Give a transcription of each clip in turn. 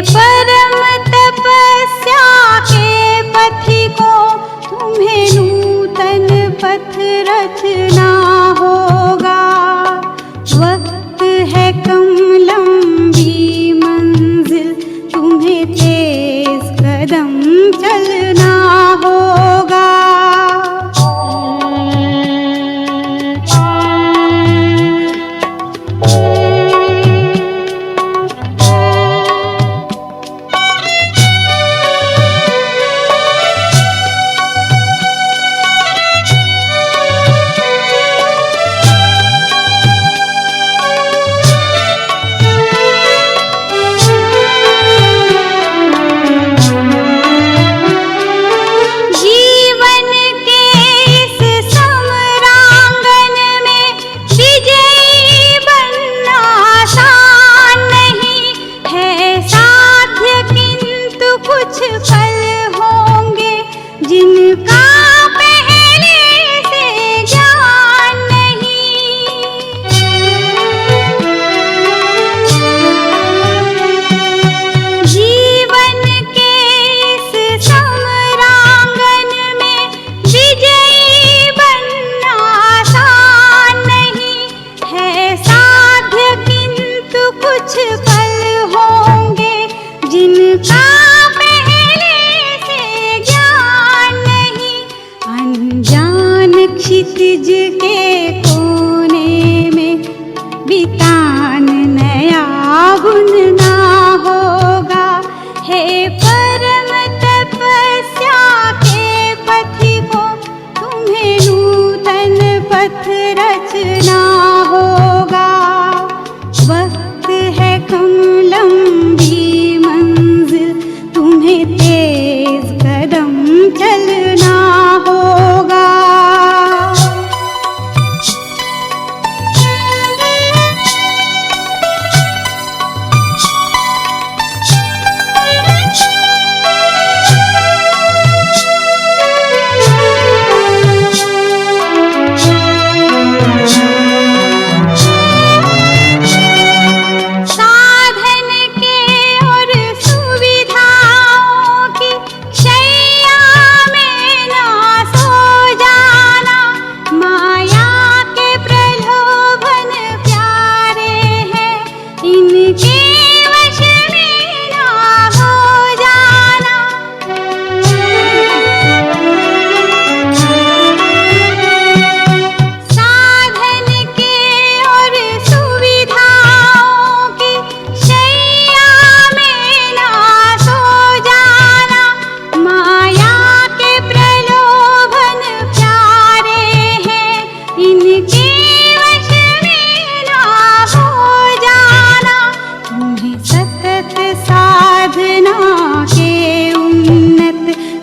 परम तपस्या के पथिको, तुम्हें नूतन पथ रचना होगा। वक्त है कम लंबी मंजिल, तुम्हें तेज कदम चलना होगा। क्षितिज के कोने में बितान नया बुनना होगा। हे परम तपस्या के पथिको, तुम्हें नूतन पथ रचना होगा। वक्त है कम लंबी मंजिल, तुम्हें तेज कदम चलना होगा।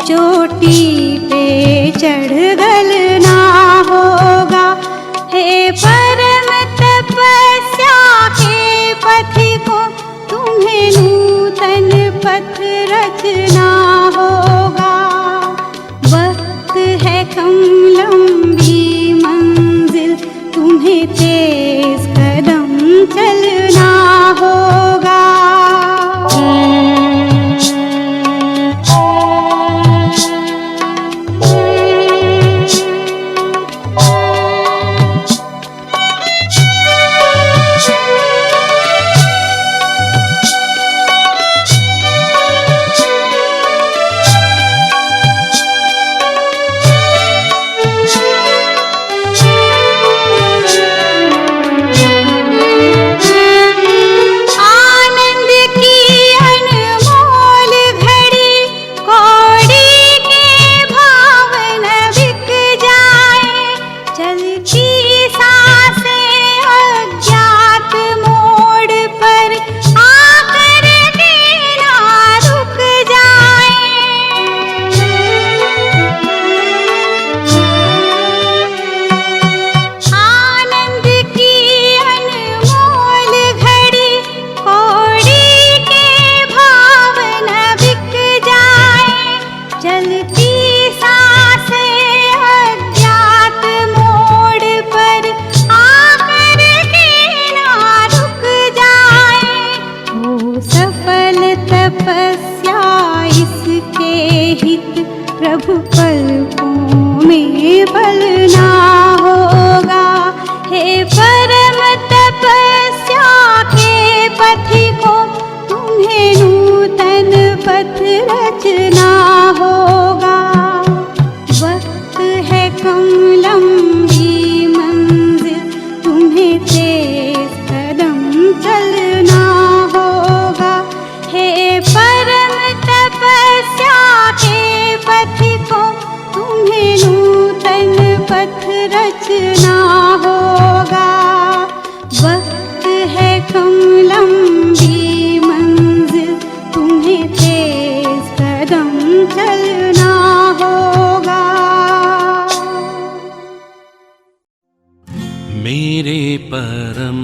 चोटी पे चढ़ गलना होगा। हे परम तपस्या के पथिको, तुम्हें नूतन पथ रचना होगा। वक्त है कम लंबी मंजिल, तुम्हें तेज कदम चलना होगा। पथ रचना होगा। वक्त है कम लंबी मंजिल, तुम्हें तेज कदम चलना होगा। हे परम तपस्या के पथिकों, तुम्हें नूतन पथ रचना होगा। वक्त है कम लंबी मंजिल, तुम्हें तेज कदम चलना होगा। मेरे परम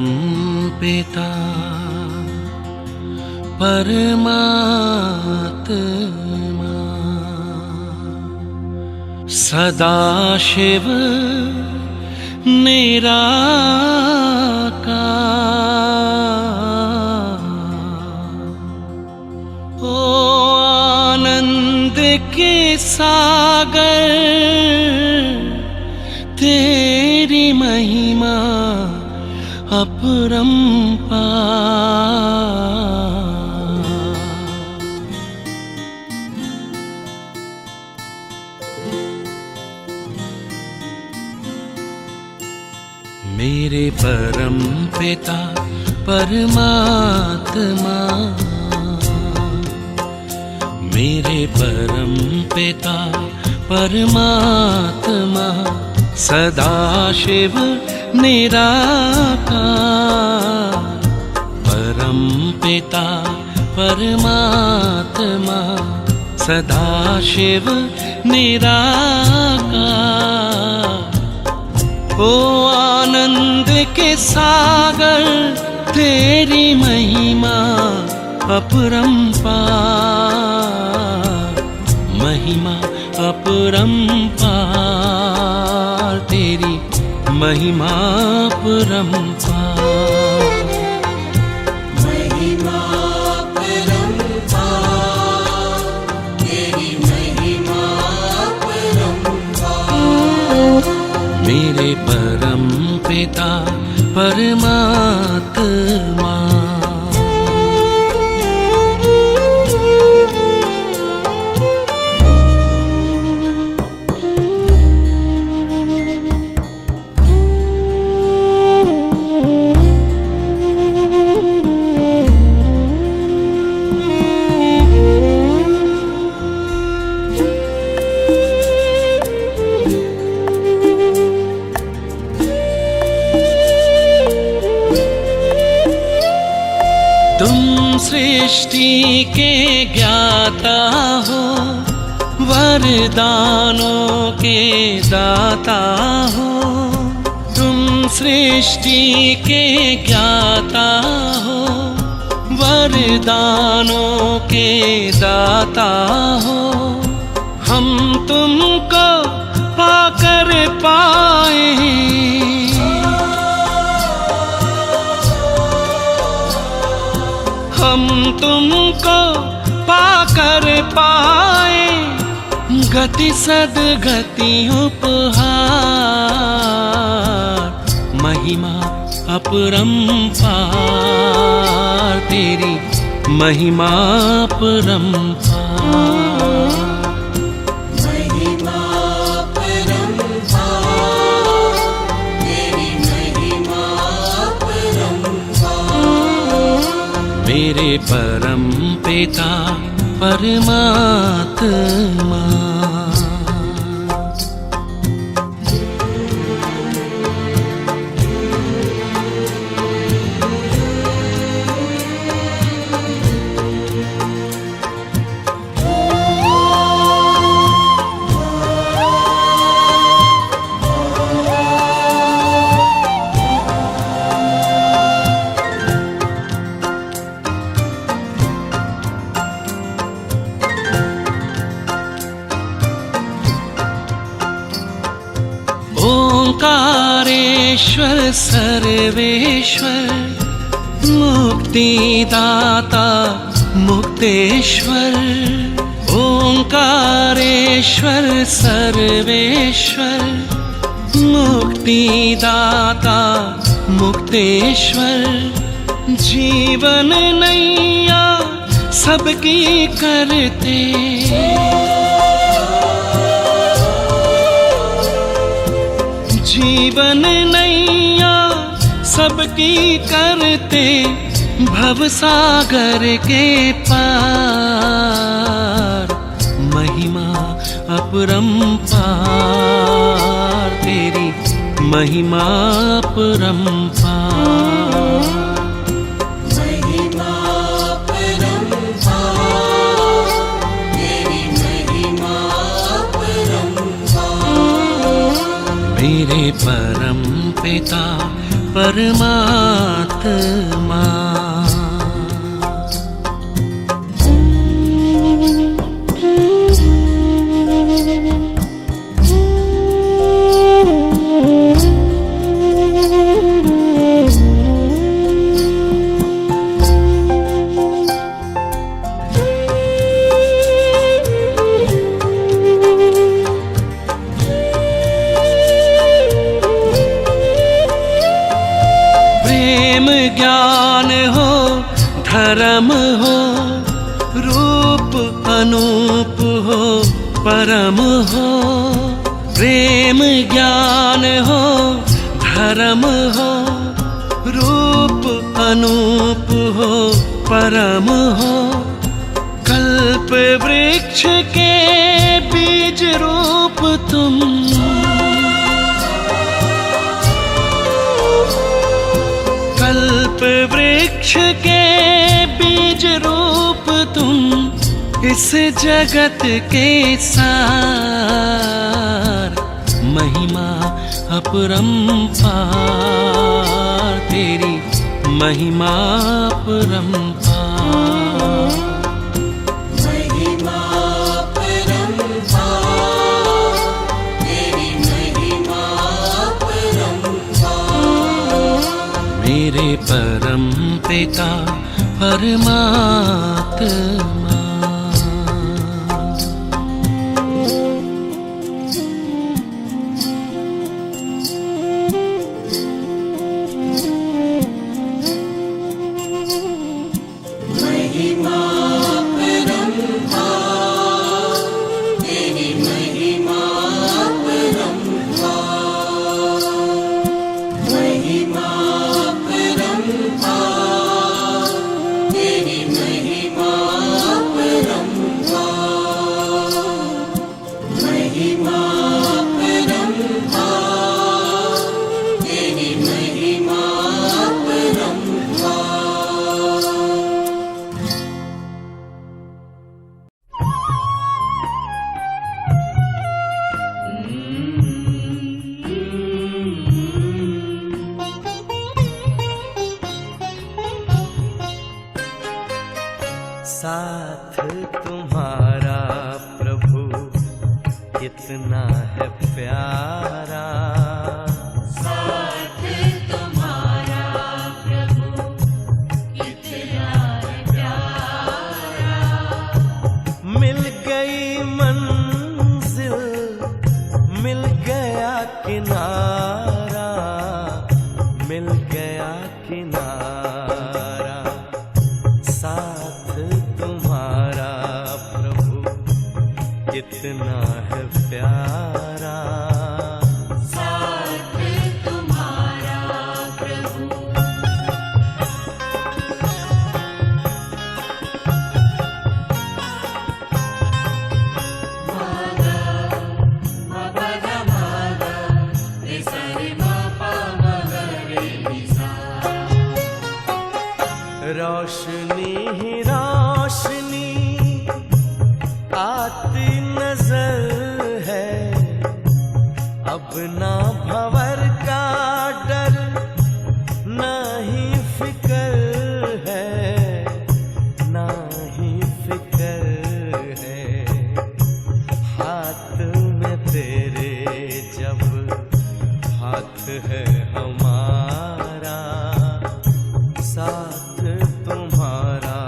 पिता परमात्मा सदाशिव निराकार, ओ आनंद के सागर, तेरी महिमा अपरंपार। मेरे परम पिता परमात्मा, मेरे परम पिता परमात्मा सदाशिव निराकार, परम पिता परमात्मा सदाशिव निराकार, ओ आनंद के सागर, तेरी महिमा अपरंपार, महिमा अपरंपार, तेरी महिमा अपरंपार। महिमा अपरंपार, तेरी महिमा अपरंपार। मेरे परम पिता परमात्मा, तुम सृष्टि के ज्ञाता हो, वरदानों के दाता हो। तुम सृष्टि के ज्ञाता हो, वरदानों के दाता हो। हम तुमको पाकर पाए, हम तुमको पाकर पाए, गति सद्गति उपहार, महिमा अपरंपार, तेरी महिमा अपरंपार। महिमा अपरंपार, तेरी महिमा अपरंपार। मेरे परम पिता परमात्मा, ओंकारेश्वर सर्वेश्वर, मुक्तिदाता मुक्तेश्वर। ओंकारेश्वर सर्वेश्वर, मुक्तिदाता मुक्तेश्वर। जीवन नैया सबकी करते, जीवन नैया सबकी करते, भवसागर के पार महिमा अपरंपार, तेरी महिमा अपरंपार। महिमा अपरंपार, तेरी महिमा अपरंपार। मेरे परम पिता परमात्मा, ज्ञान हो धर्म हो, रूप अनूप हो परम हो। प्रेम ज्ञान हो धर्म हो, रूप अनूप हो परम हो। कल्प वृक्ष के बीज रूप तुम, कल्प वृक्ष के बीज रूप तुम, इस जगत के सार। महिमा अपरंपार, तेरी महिमा अपरंपार। महिमा अपरंपार, तेरी महिमा अपरंपार। मेरे परम पिता परमात्मा। महिमा अपरंपार, तेरी महिमा अपरंपार। महिमा अपरंपार, तेरी महिमा अपरंपार। महिमा अपरंपार, तेरी महिमा अपरंपार। साथ तुम्हारा प्रभु कितना है प्यारा, साथ तुम्हारा प्रभु कितना है प्यारा। मिल गई मंजिल, मिल गया किनारा, मिल गया किनारा। साथ तुम्हारा प्रभु कितना है प्यारा, साथ तुम्हारा प्रभु। मागा मपदा मागा रे सारे मापा मगा रे निसा। रोशनी ही रोशनी आती नजर है, अब ना भंवर का डर ना ही फिकर है, ना ही फिकर है। हाथ में तेरे जब हाथ है हमारा, साथ तुम्हारा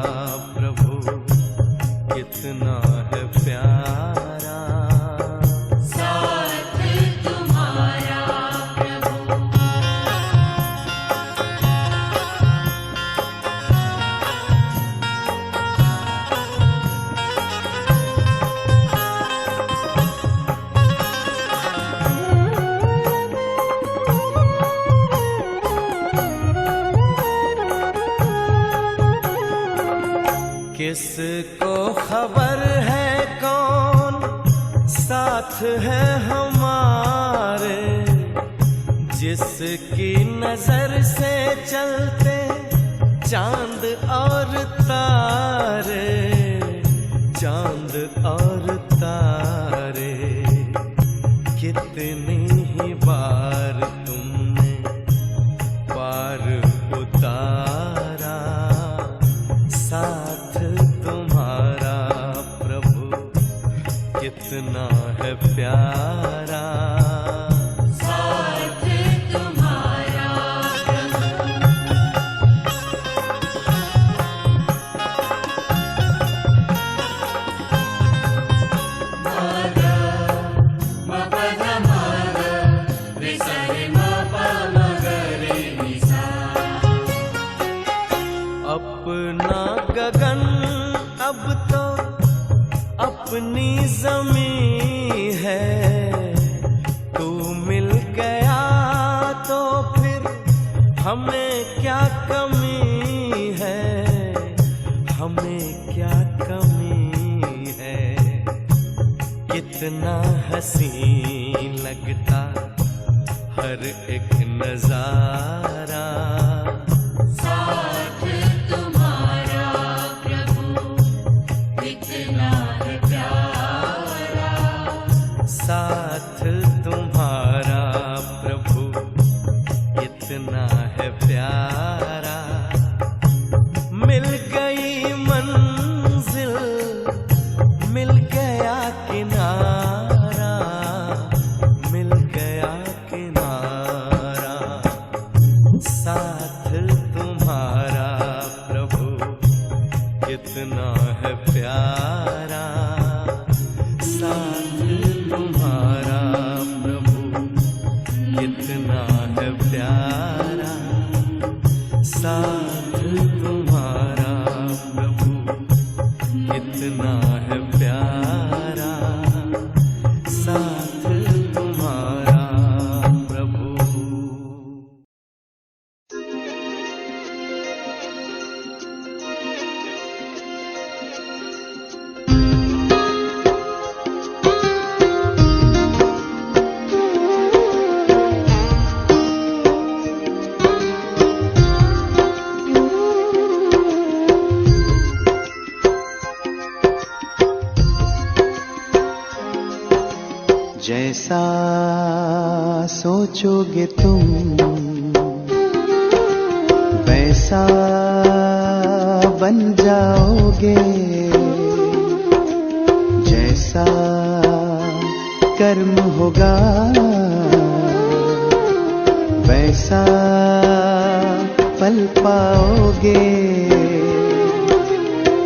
किसको खबर है कौन साथ है हमारे, जिसकी नजर से चलते चांद और तारे, चांद और तारे। कितनी ही बार तुमने पार उतारा, साथ तुम्हारा प्रभु कितना है प्यारा। साथ तुम्हारा अपना गगन अब तो अपनी ज़मीं है, तू मिल गया तो फिर हमें क्या कमी है, हमें क्या कमी है। कितना हसीन लगता हर एक नजारा, साथ तुम्हारा प्रभु कितना है प्यारा। साथ तुम्हारा प्रभु कितना है प्यारा। मिल गई मंजिल, मिल गया किनारा, मिल गया किनारा। साथ तुम्हारा प्रभु कितना है प्यारा। साथ तुम्हारा प्रभु कितना है प्यारा। साथ तुम्हारा प्रभु कितना है प्यारा। साथ तुम्हारा प्रभु। जैसा सोचोगे तुम वैसा बन जाओगे, जैसा कर्म होगा वैसा फल पाओगे।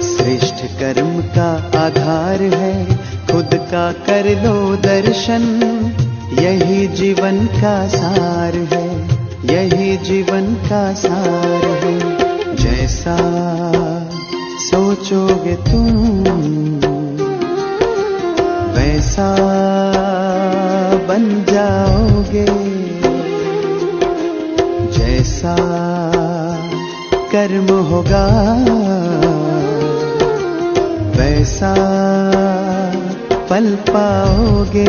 श्रेष्ठ कर्म का आधार है खुद का कर लो दर्शन, यही जीवन का सार है, यही जीवन का सार है। जैसा सोचोगे तुम वैसा बन जाओगे, जैसा कर्म होगा वैसा फल पाओगे।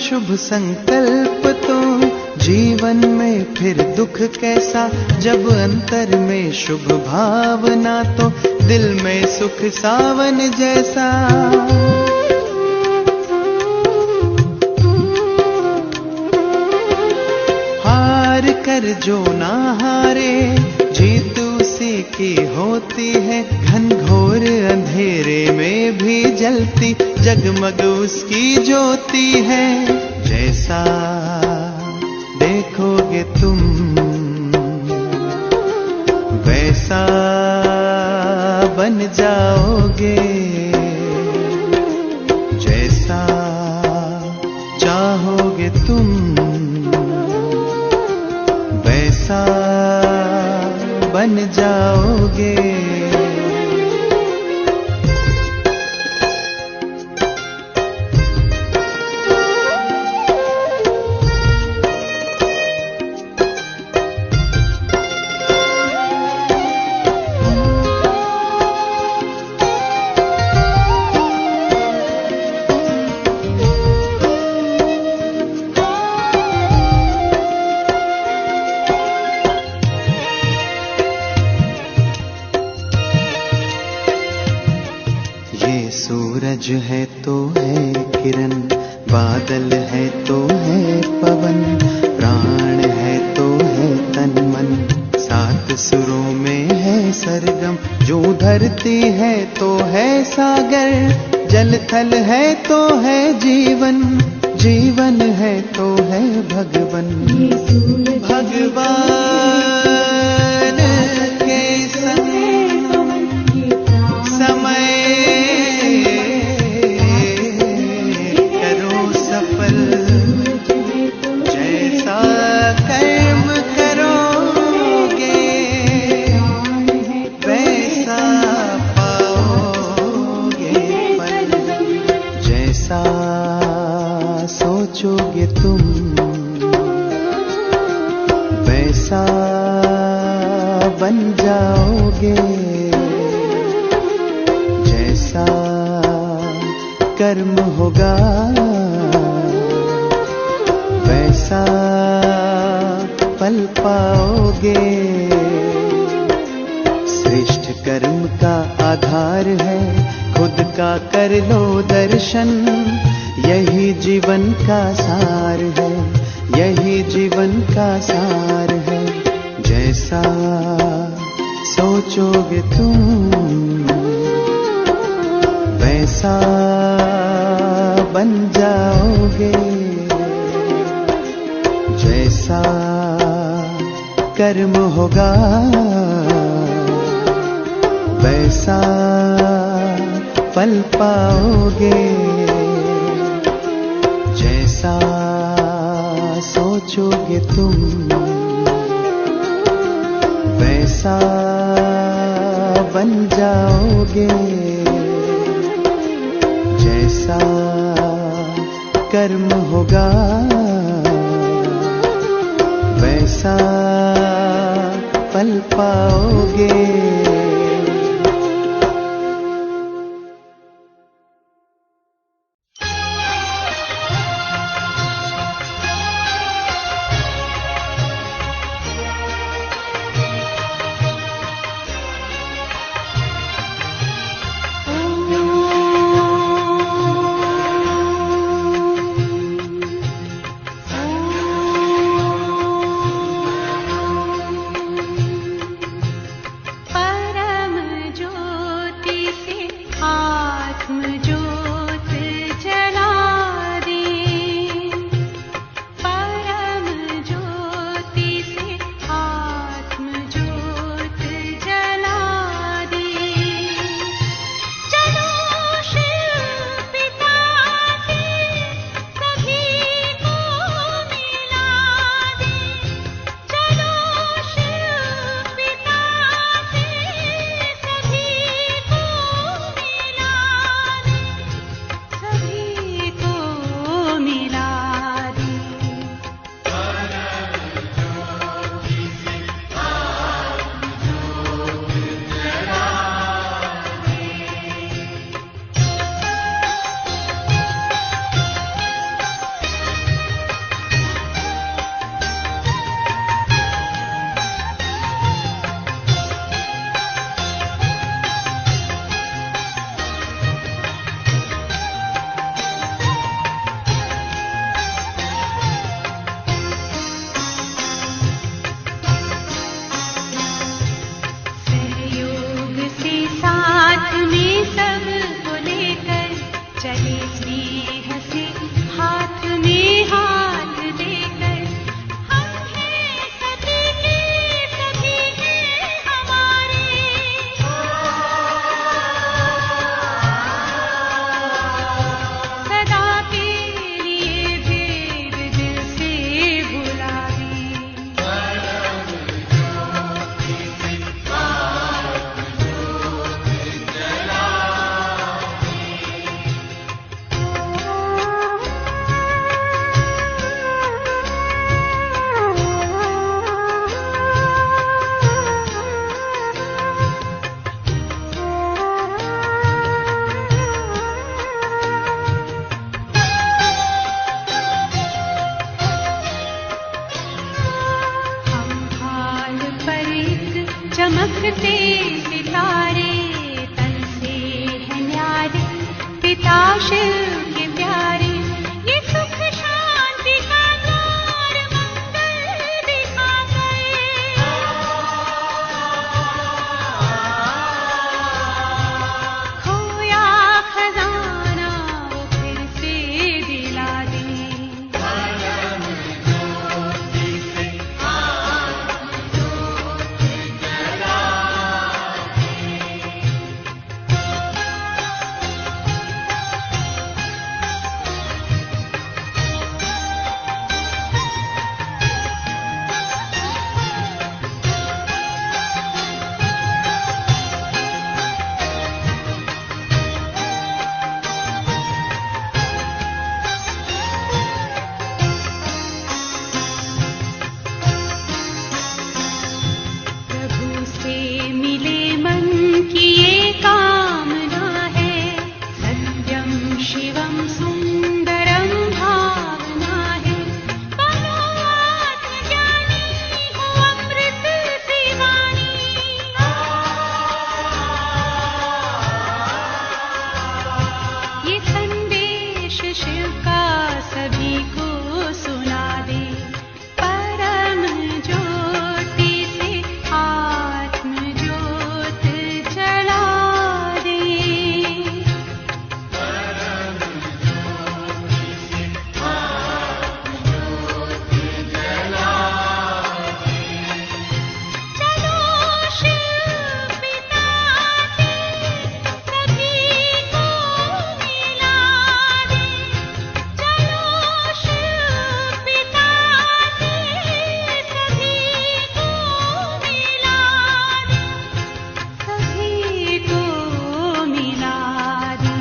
शुभ संकल्प तो जीवन में फिर दुख कैसा, जब अंतर में शुभ भावना तो दिल में सुख सावन जैसा। हार कर जो ना हारे जीत उसी की होती है, घनघोर अंधेरे में भी जलती जगमग उसकी ज्योति है। जैसा देखोगे तुम वैसा बन जाओगे। जैसा चाहोगे तुम वैसा बन जाओगे। सूरज है तो है किरण, बादल है तो है पवन, प्राण है तो है तन मन, सात सुरों में है सरगम। जो धरती है तो है सागर, जल थल है तो है जीवन, जीवन है तो है भगवन। भगवान के संग समय करो सफल, जैसा कर्म करोगे वैसा पाओगे फल। जैसा सोचोगे तुम वैसा बन जाओगे। जैसा कर्म होगा वैसा फल पाओगे। श्रेष्ठ कर्म का आधार है, खुद का कर लो दर्शन, यही जीवन का सार है, यही जीवन का सार है। जैसा सोचोगे तुम वैसा बन जाओगे। जैसा कर्म होगा वैसा फल पाओगे। जैसा सोचोगे तुम वैसा बन जाओगे। जैसा कर्म होगा वैसा फल पाओगे। परम सभी को सुना दे। परम ज्योति से आत्म ज्योत जला दे। चलो शिव पिता से सभी को मिला दे। चलो शिव पिता से सभी को मिला दे। सभी को मिला दे।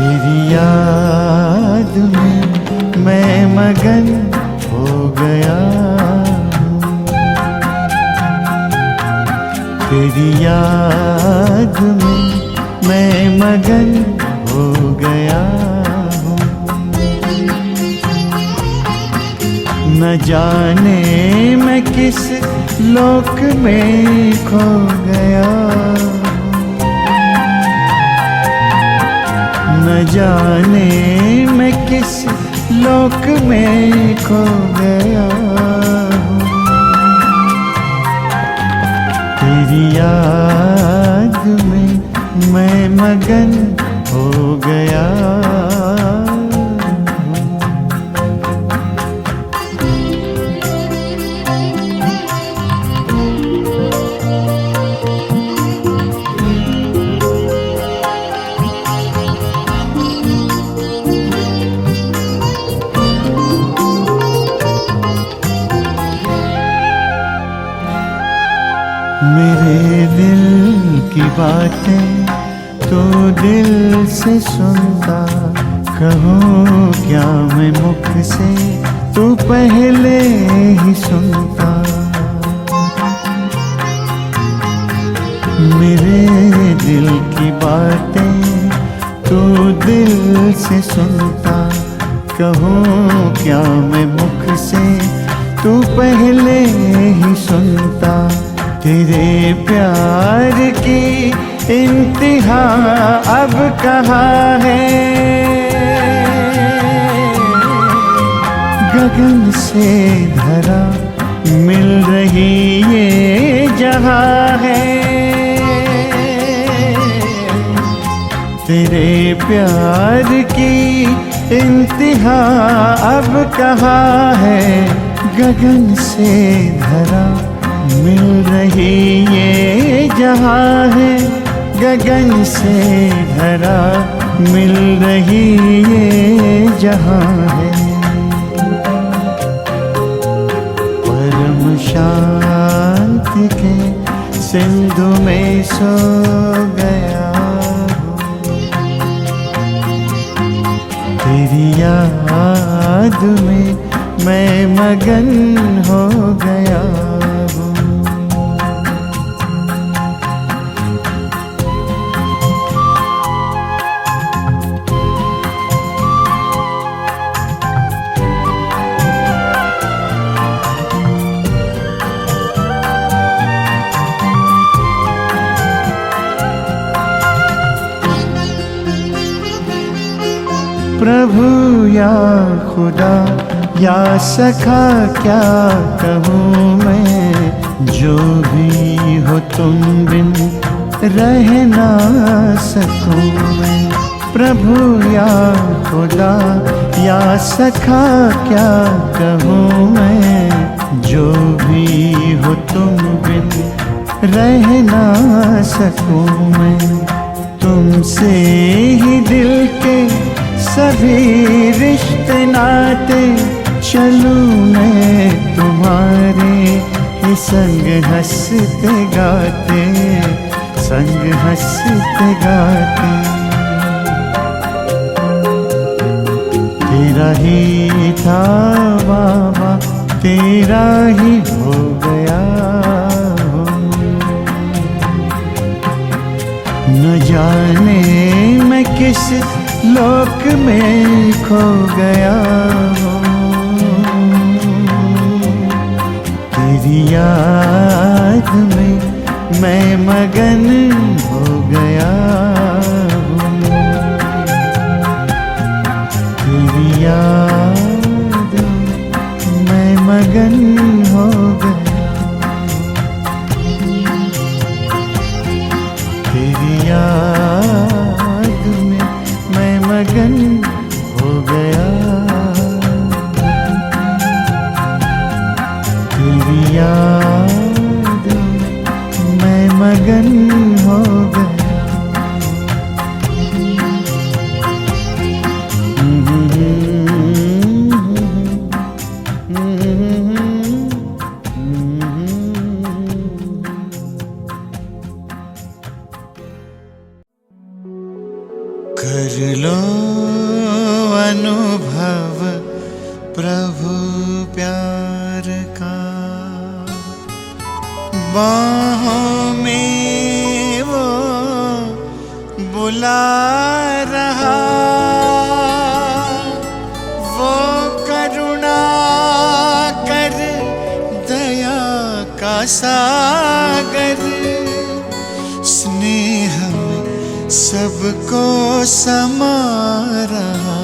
तेरी याद में मैं मगन हो गया हूँ। तेरी याद में मैं मगन हो गया हूँ। न जाने मैं किस लोक में खो गया हूँ। न जाने मैं किस लोक में खो गया हूँ। तेरी याद में मैं मगन हो गया हूँ। मेरे दिल की बातें तो दिल से सुनता, कहूँ क्या मैं मुख से तू पहले ही सुनता। मेरे दिल की बातें तो दिल से सुनता, कहूँ क्या मैं मुख से तू पहले ही सुनता। तेरे प्यार की इंतहा अब कहाँ है। गगन से धरा मिल रही ये जहाँ है। तेरे प्यार की इंतहा अब कहाँ है। गगन से धरा मिल रही ये जहाँ है। गगन से धरा मिल रही ये जहाँ है। परम शांति के सिंधु में सो गया हूँ। तेरी याद में मैं मगन हो गया हूँ। प्रभु या खुदा या सखा क्या कहूँ मैं, जो भी हो तुम बिन रह ना सकूँ मैं। प्रभु या खुदा या सखा क्या कहूँ मैं, जो भी हो तुम बिन रह ना सकूँ मैं। तुमसे ही दिल के सभी रिश्ते नाते, चलूं मैं तुम्हारे ही संग हंसते गाते, संग हंसते गाते। तेरा ही था बाबा, तेरा ही हो गया हो। न जाने मैं किस लोक में खो गया हो। तेरी याद में मैं मगन हो गया हूँ। तेरी याद में मैं मगन हो गया। तेरी याद में मैं मगन हो गया। तेरी याद मैं मगन हो गया। कर लो अनुभव प्रभु प्यार का, बाहों में वो बुला रहा। वो करुणा कर दया का सागर, स्नेह में सबको समा रहा।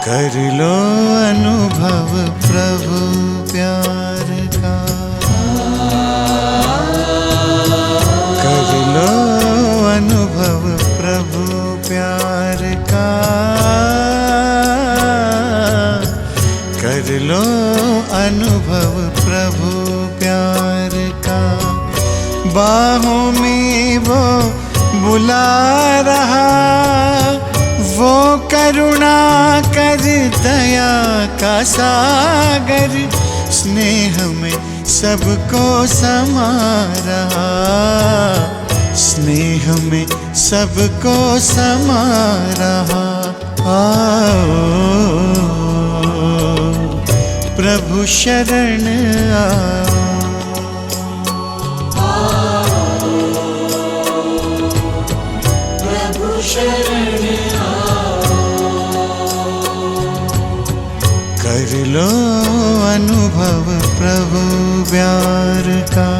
कर लो अनुभव प्रभु प्यार का, कर लो अनुभव प्रभु प्यार का, कर लो अनुभव प्रभु प्यार का। बाहों में वो बुला रहा। वो करुणा कर दया का सागर, स्नेह में सबको समा रहा। स्नेह में सबको समा रहा। आओ प्रभु शरण आओ। प्रभु शरण कर लो अनुभव प्रभु प्यार का।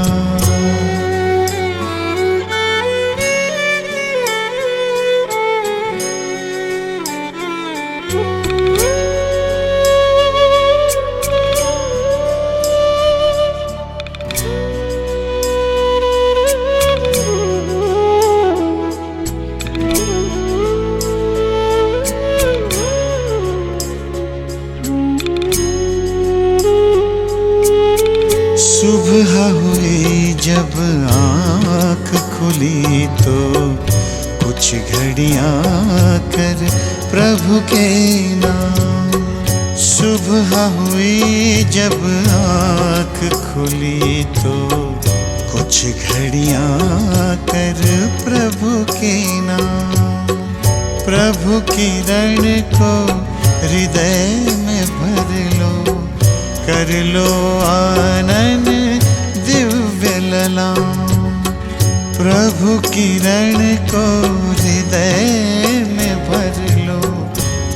सुबह हुई जब आँख खुली तो कुछ घड़ियाँ कर प्रभु के नाम। सुबह हुई जब आँख खुली तो कुछ घड़ियाँ कर प्रभु के नाम। प्रभु किरण को हृदय में भर लो, कर लो आनंद दिव्य ललाम। प्रभु किरण को हृदय में भर लो,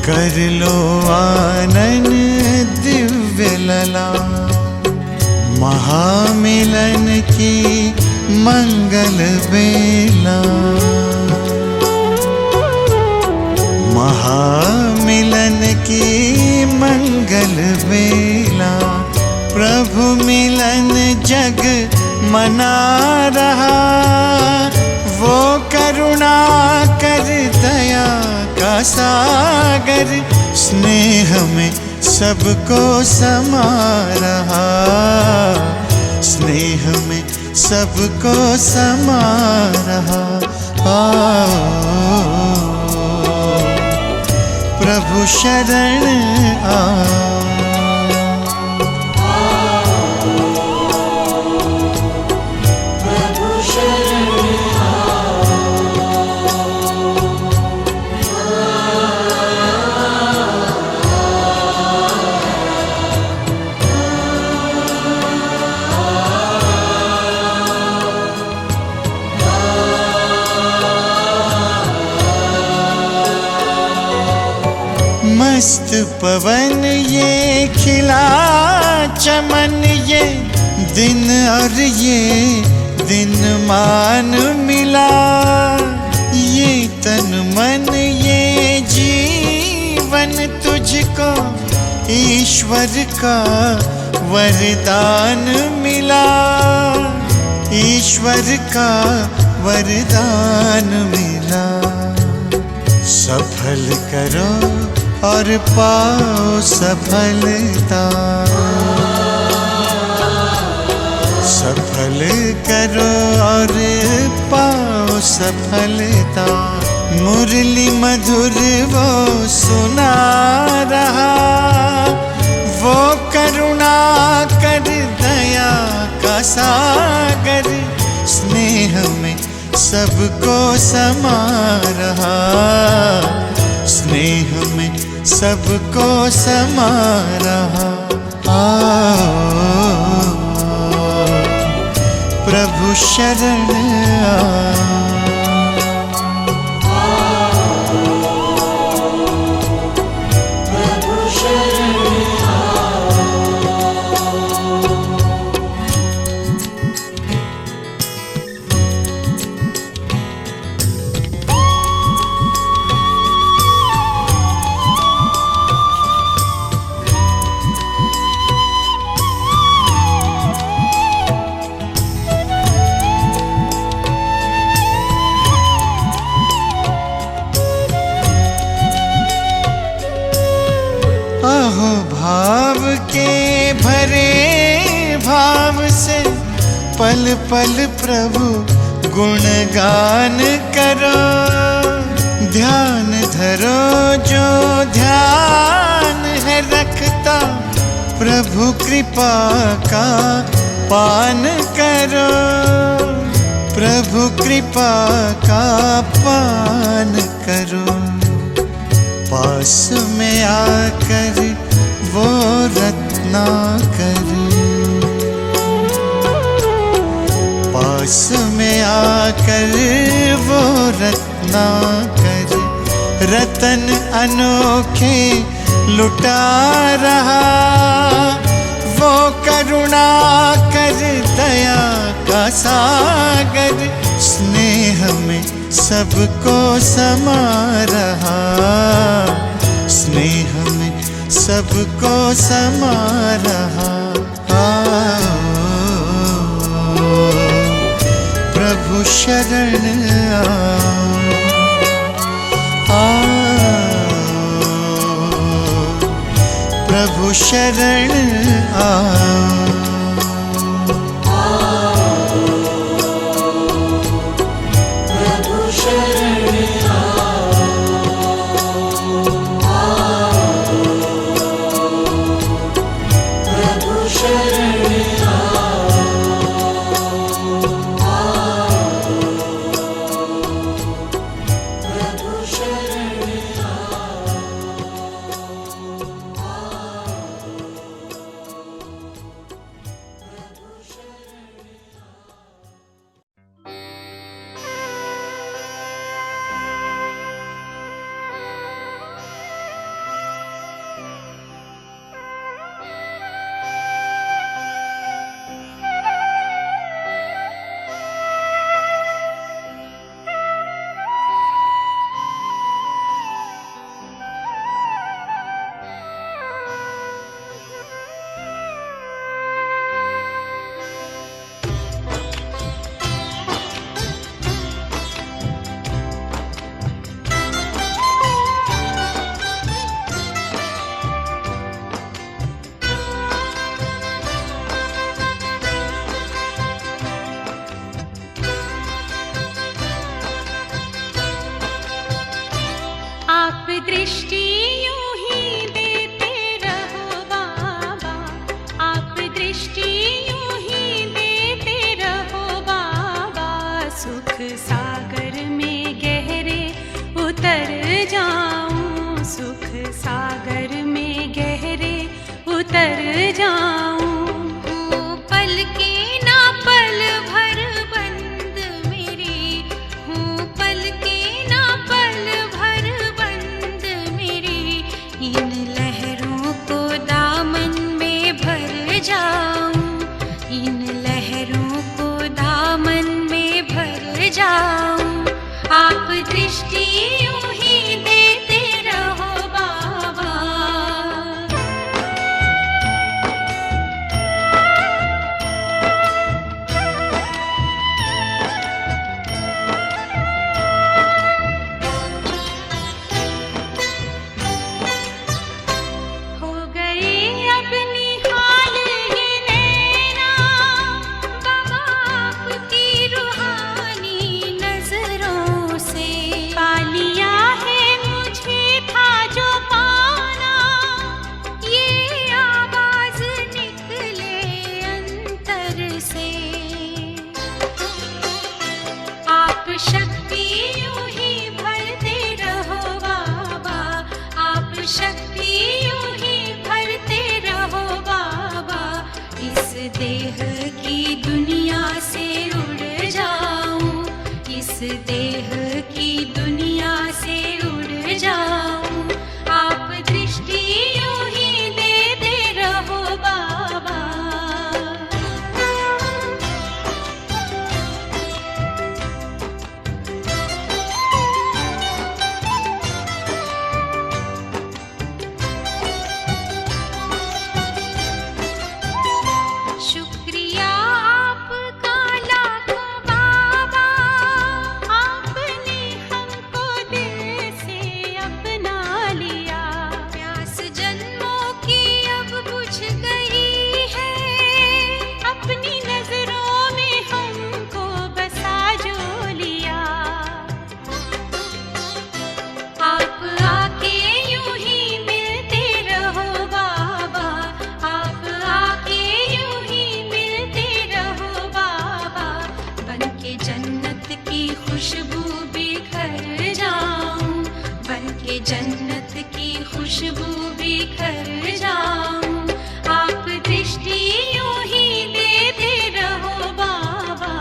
कर लो आनंद दिव्य ललाम। महामिलन की मंगल बेला, महामिलन की मंगल बेला, प्रभु मिलन जग मना रहा। वो करुणा कर दया का सागर, स्नेह में सबको समा रहा। स्नेह में सबको समा रहा। प्रभु शरण आ। मस्त पवन ये खिला चमन, ये दिन और ये दिन मान मिला। ये तन मन ये जीवन तुझको ईश्वर का वरदान मिला। ईश्वर का वरदान मिला। सफल करो और पाओ सफलता। सफल करो और पाओ सफलता। मुरली मधुर वो सुना रहा। वो करुणा कर दया का सागर, स्नेह में सबको समा रहा। स्नेह में सबको समा रहा। प्रभु शरण आ। अहो भाव के भरे भाव से पल पल प्रभु गुणगान करो। ध्यान धरो जो ध्यान है रखता, प्रभु कृपा का पान करो। प्रभु कृपा का पान करो। पास में आकर वो रत्नाकर, पास में आकर वो रत्नाकर, रतन अनोखे लुटा रहा। वो करुणा कर दया का सागर, स्नेह में सबको समा रहा। स्नेह में सबको समा रहा। प्रभु शरण आ। प्रभु शरण आ। दृष्टि यूं ही देते रहो बाबा, आप दृष्टि यूं ही देते रहो बाबा। सुख सागर में गहरे उतर जाऊं, सुख सागर में गहरे उतर जाऊं। हूँ पल के ना पल भर बंद मेरी, हूँ पल के ना पल भर बंद मेरी। इन लहरों को दामन में भर जाऊं, इन लहरों को दामन में भर जाऊं। आप दृष्टि यूं ही देते रहो बाबा। हो गए अब निहाल ये नैना बाबा आपकी रूहानी नजरों से। पा लिया है मुझे था जो पाना, ये आवाज निकले अंतर से। आप शक्ति यूं ही भरते रहो बाबा, आप शक्ति यूं ही भरते रहो बाबा। इस देह की दुनिया से उड़ जाऊं, इस देह की दुनिया से उड़ जाऊं। आप दृष्टि यूं ही देते रहो बाबा। शुक्रिया आपका लाखों बाबा, आपने हमको दिल से अपना लिया। प्यास जन्मों की अब बुझ गई है, अपनी नजरों में हमको बसा जो लिया। आप आके यूं ही मिलते रहो बाबा, आप आके यूं ही मिलते रहो बाबा। बनके जन्नत की खुशबू बिखर जाऊं, बनके जन्नत की खुशबू बिखर जाऊं। आप दृष्टि यूं ही देते रहो बाबा।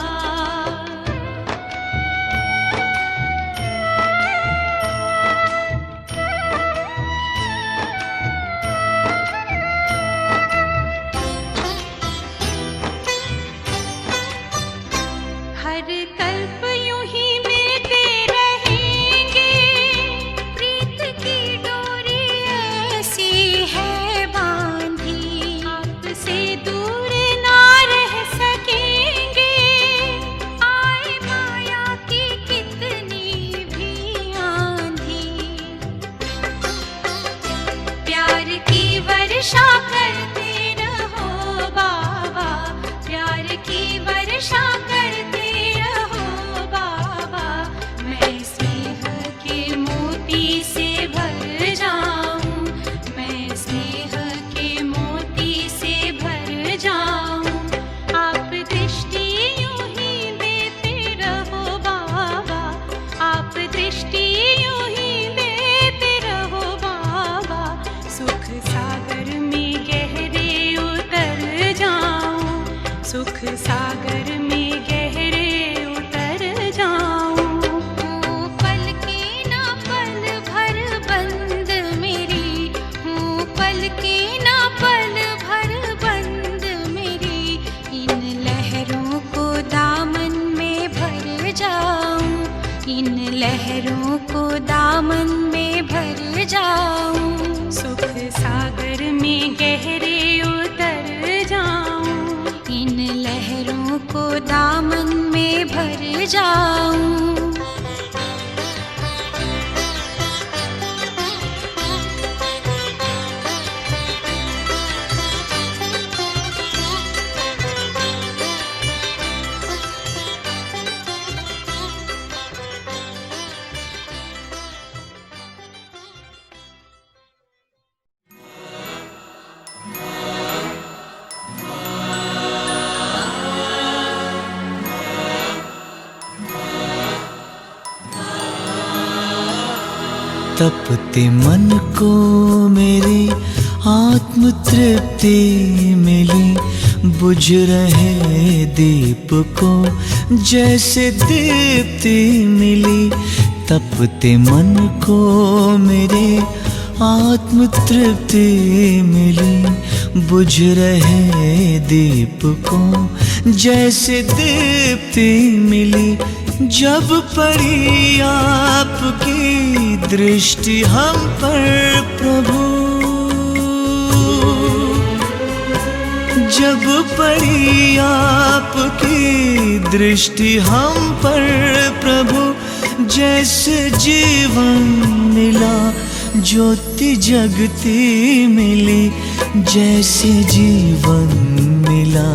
हर कल्प यूं ही मिलते रहेंगे, प्रीत की डोरी ऐसी है बांधी। आपसे दूर ना रह सकेंगे, आए माया की कितनी भी आंधी। प्यार की वर्षा करते रहो बाबा, प्यार की वर्षा करते रहो बाबा। मैं स्नेह के मोती से भर जाऊं, मैं स्नेह के मोती से भर जाऊं। आप दृष्टि यूं ही देते रहो बाबा, आप दृष्टि यूं ही देते रहो बाबा। सुख सागर में गहरे उतर जाऊं, सुख सागर में गहरे उतर जाऊं। हूँ पल के ना पल भर बंद मेरी, हूँ पल के ना पल भर बंद मेरी। इन लहरों को दामन में भर जाऊं, इन लहरों को दामन में भर जाऊं। सुख सागर में गहरे उतर जाऊं, इन लहरों को दामन में भर जाऊं। तपते मन को मेरी आत्म तृप्ति मिली। बुझ रहे दीप को जैसे दीप्ति मिली। तपते मन को मेरे आत्म तृप्ति मिली। बुझ रहे दीप को जैसे दीप्ति मिली। जब पड़ी आपकी दृष्टि हम पर प्रभु, जब पड़ी आपकी दृष्टि हम पर प्रभु, जैसे जीवन मिला ज्योति जगती मिली। जैसे जीवन मिला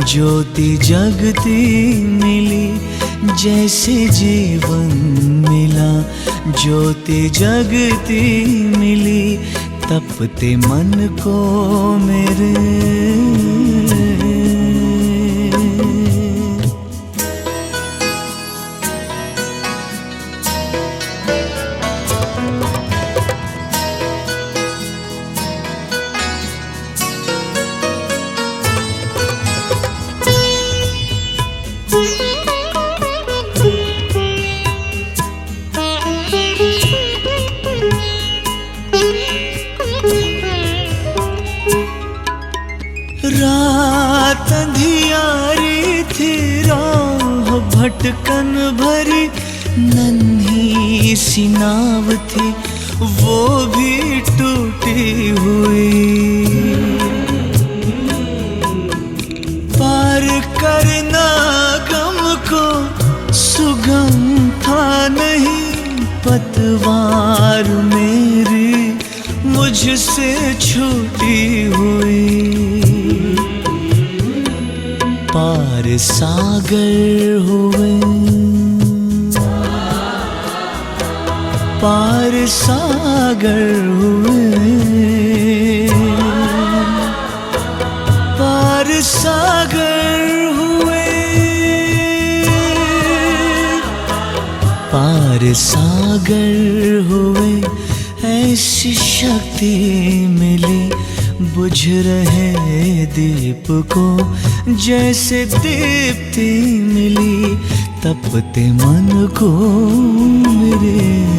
ज्योति जगती मिली। जैसे जीवन मिला ज्योति जगती मिली। तपते मन को मेरे रात अंधियारी थी, राह भटकन भरी, नन्ही सी नाव थी वो भी टूटी हुई। पार करना गम को सुगम था नहीं, पतवार मेरी मुझसे छूटी हुई। पार सागर हुए, पार सागर हुए, पार सागर हुए, पार सागर हुए। ऐसी शक्ति मिली बुझ रहे दीप को जैसे दीप्ति मिली। तपते मन को मेरे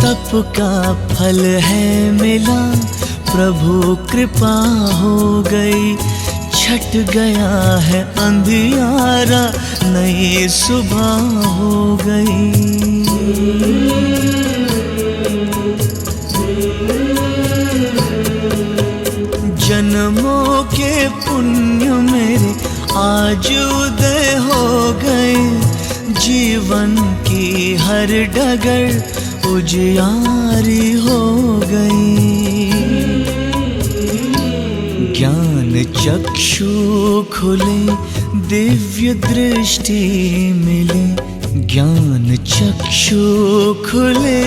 तप का फल है मिला, प्रभु कृपा हो गई। छट गया है अंधियारा, नई सुबह हो गई। जन्मों के पुण्य मेरे आज उदय हो गए। जीवन की हर डगर उजियारी हो गई। ज्ञान चक्षु खुले, दिव्य दृष्टि मिले। ज्ञान चक्षु खुले,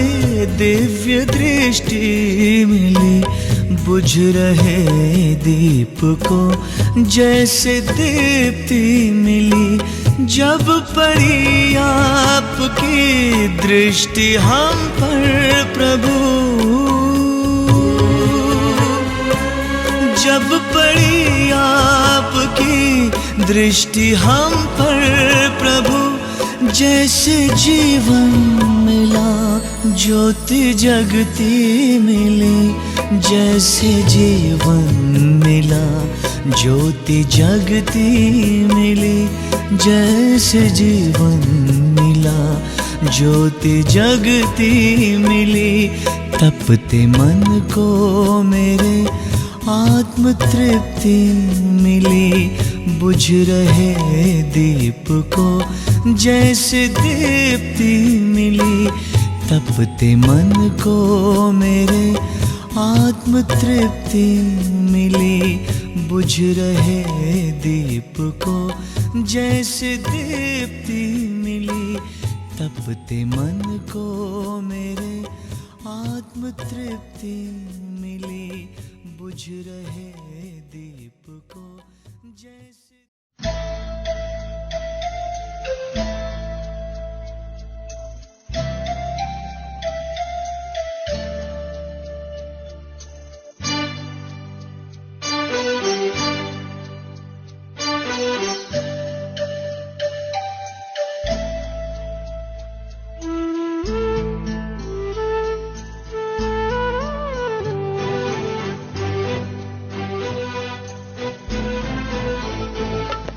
दिव्य दृष्टि मिली। बुझ रहे दीप को जैसे दीप्ति मिली। जब पड़ी आपकी दृष्टि हम पर प्रभु, जब पड़ी आपकी दृष्टि हम पर प्रभु, जैसे जीवन मिला ज्योति जगती मिली। जैसे जीवन मिला ज्योति जगती मिली। जैसे जीवन मिला ज्योति जगती मिली। तपते मन को मेरे आत्म तृप्ति मिली। बुझ रहे दीप को जैसे दीप्ति मिली। तपते मन को मेरे आत्म तृप्ति मिली। बुझ रहे दीप को जैसे दीप्ति मिली। तपते मन को मेरे आत्म तृप्ति मिली। बुझ रहे दीप को जैसे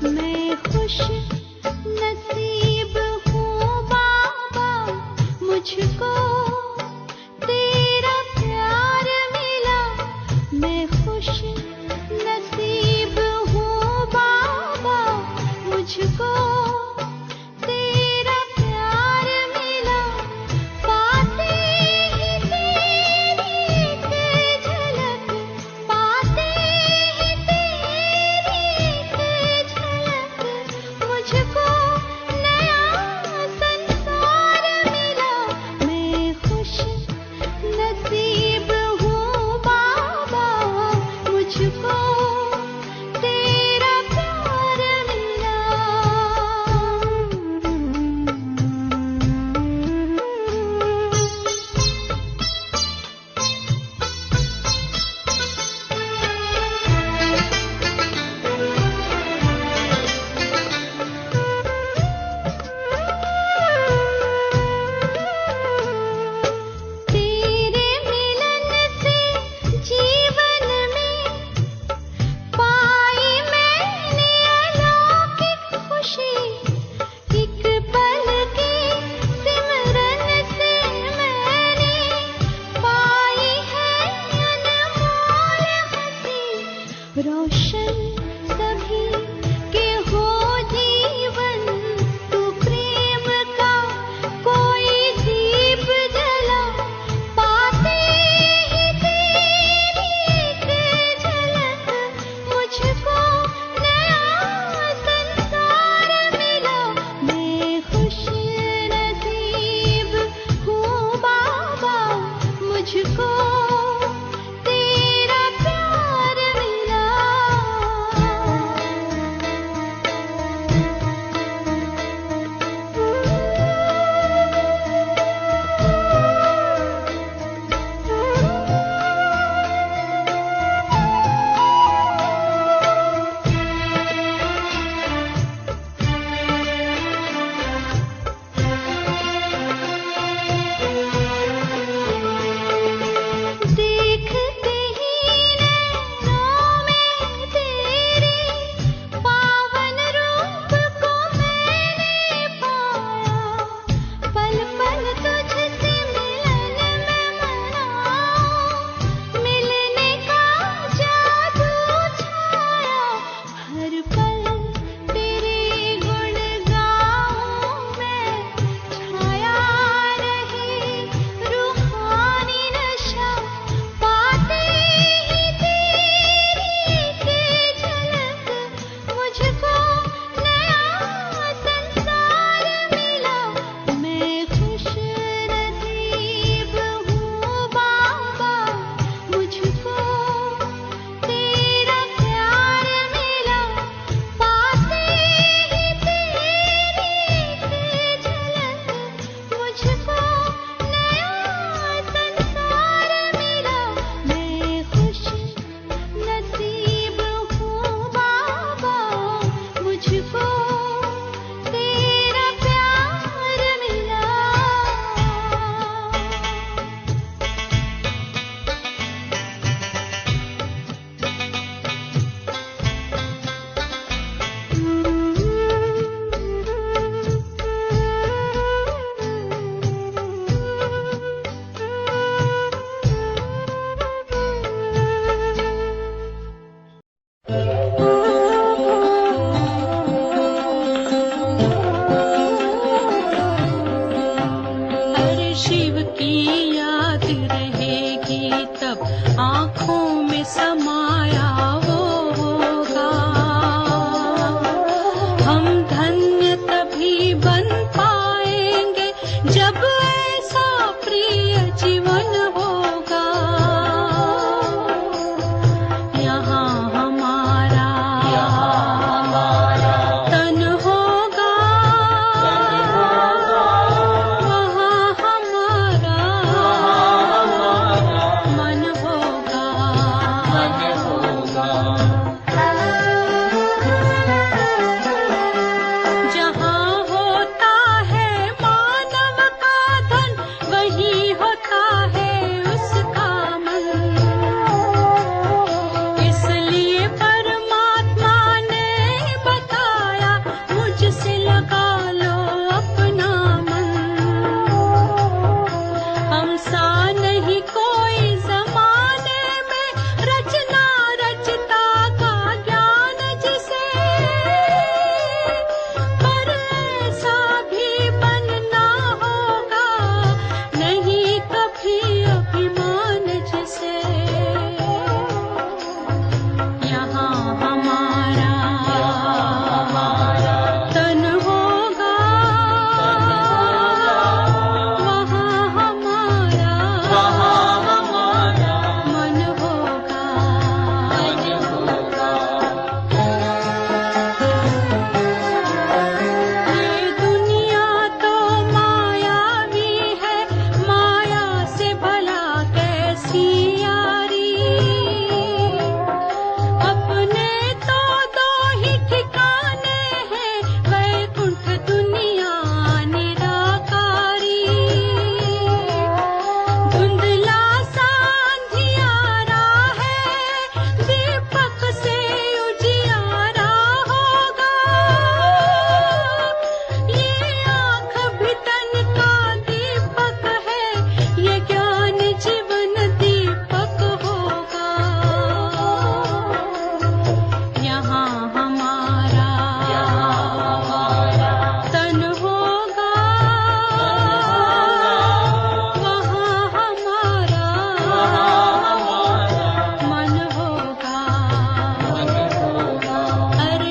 मैं खुश नसीब हूँ बाबा, मुझको तेरा प्यार मिला। मैं खुश नसीब हूँ बाबा, मुझको तेरा प्यार मिला। पाते ही तेरी एक झलक, पाते ही तेरी एक झलक,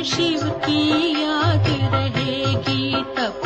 शिव की याद रहेगी तब